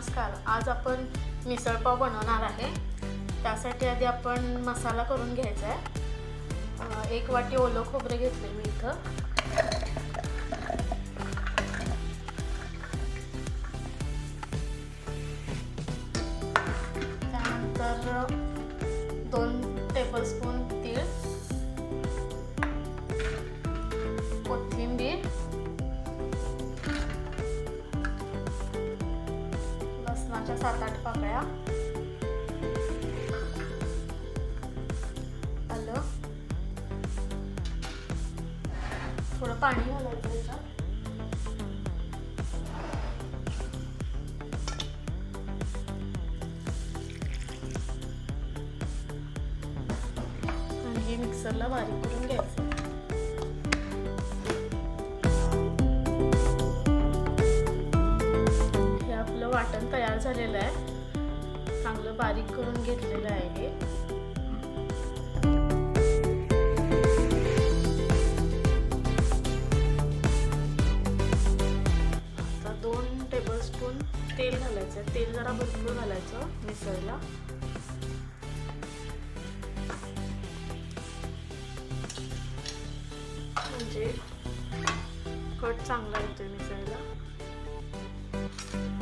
नमस्कार. आज आपण मिसळ पाव बनवणार आहे. त्यासाठी आधी आपण मसाला करून घ्यायचा आहे. 1 वाटी ओलं खोबरं घेतले मी इथं. त्यानंतर 2 टेबलस्पून तीळ, कोथिंबीर, लसणाच्या 7-8 पाकळ्या, आलं, थोडं पाणी घालायचं त्याच्यात. आणि हे मिक्सरला बारीक करून घ्यायचं. हे आपलं वाटण तयार झालेलं आहे. चांगलं बारीक करून घेतलेलं आहे हे. आता 2 टेबलस्पून तेल घालायचं. तेल जरा भरपूर घालायचं मिसळला. म्हणजे कट चांगला येतोय मिसळला.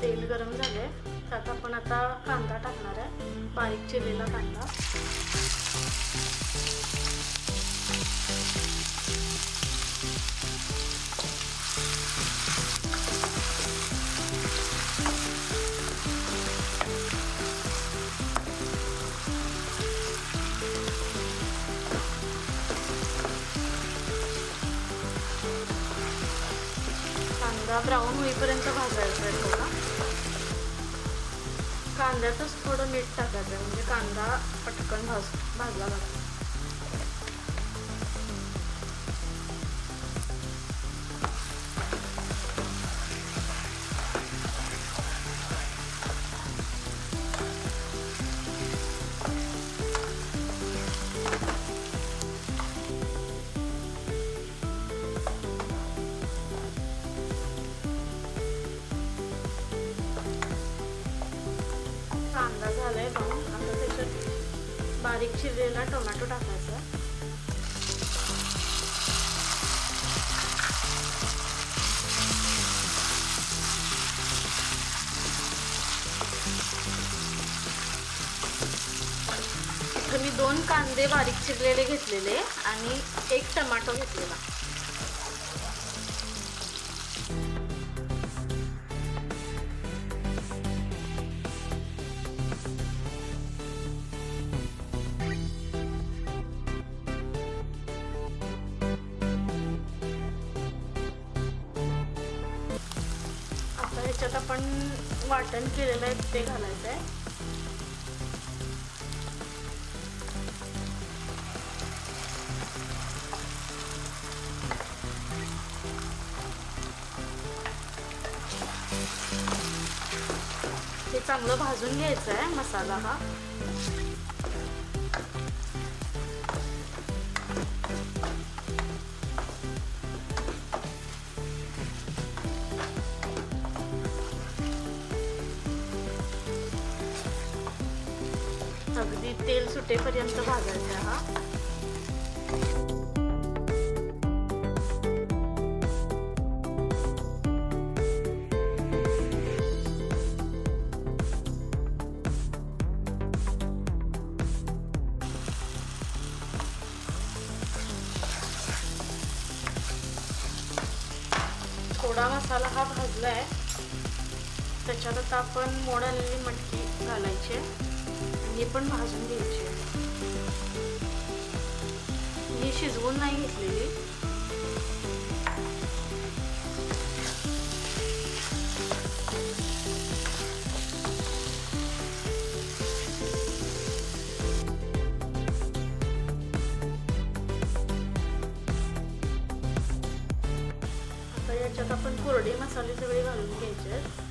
तेल गरम झाले. त्यात आपण आता कांदा टाकणार आहे, बारीक चिरलेला कांदा. कांदा ब्राऊन होईपर्यंत भाजायचा आहे थोडा. कांद्यातच थोडं मीठ टाकायचं म्हणजे कांदा पटकन भाजला जातो. कांदा झालाय ब्राऊन. आता त्याच्यात बारीक चिरलेला टोमॅटो टाकायचा. इथं मी 2 कांदे बारीक चिरलेले घेतलेले आणि 1 टोमॅटो घेतलेला. ह्याच्यात आपण वाटण केलेलं आहे ते घालायचं आहे. हे चांगलं भाजून घ्यायचं आहे मसाला हा. अगदी तेल सुटेपर्यंत भाजायचा हा. थोडा मसाला हा भाजलाय. त्याच्यात आता आपण मोड आलेली मटकी घालायची. हे पण भाजून घ्यायची. ही शिजवून नाही घेतलेली. आता याच्यात आपण कोरडे मसाले सगळे घालून घ्यायचे.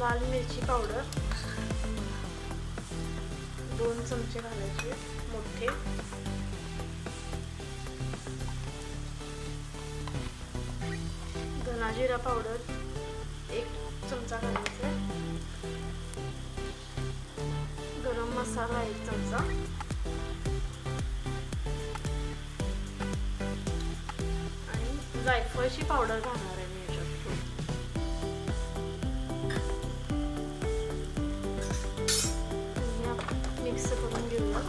लाल मिरची पावडर 2 चमचे घालायचे मोठे. धना जिरा पावडर 1 चमचा घालायचा आहे. गरम मसाला 1 चमचा. आणि जायफळची पावडर घालणार आहे मी याच्यात. मिक्स करून घेऊया.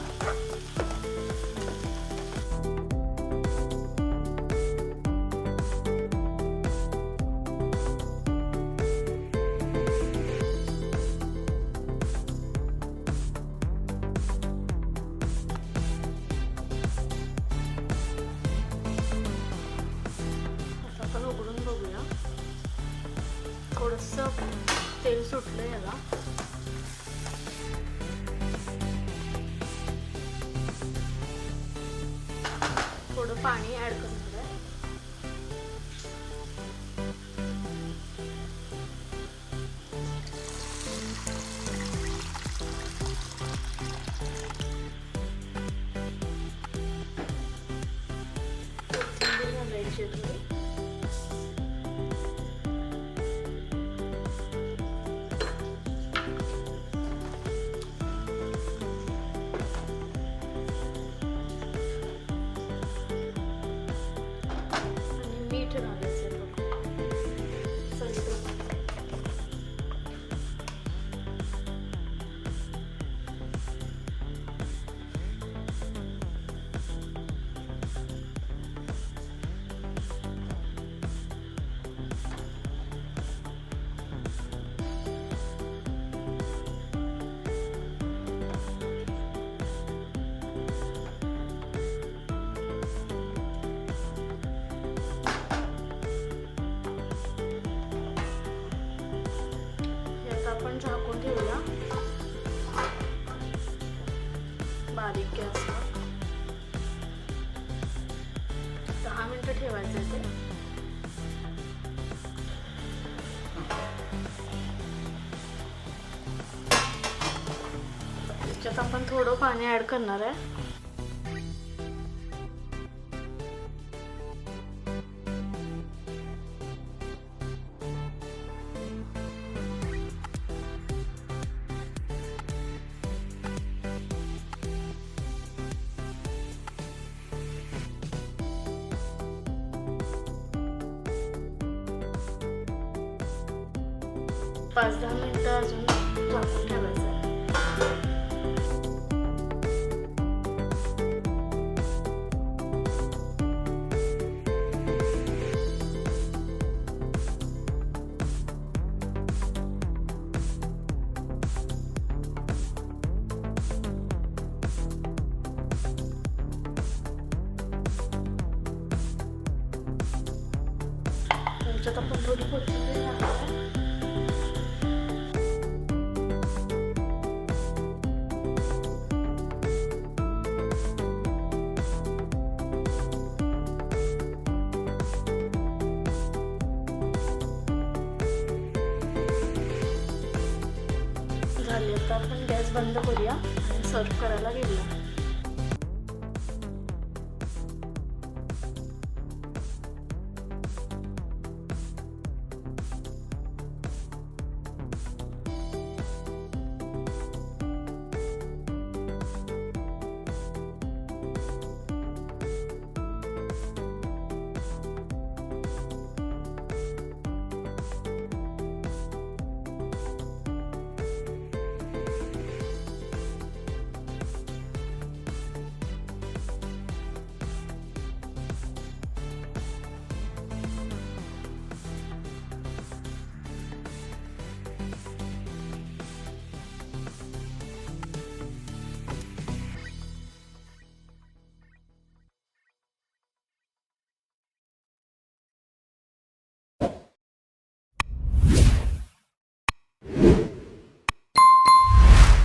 आपण उघडून बघूया. थोडंसं तेल सुटलं याला. थोडं पाणी ऍड करणार आहे. कोथिंबीर घालायची थोडी. मीठ घालायचं आपण झाकून ठेवूया बारीक गॅसवर. 10 मिनिटं ठेवायचं आहे ते. त्याच्यात आपण थोडं पाणी ऍड करणार आहे. पाच 10 मिनिटं अजून झाकून ठेवायचं आहे. त्याच्यात आपण थोडी कोथिंबीर घालूया. झाली. आता आपण गॅस बंद करूया आणि सर्व करायला घेऊया.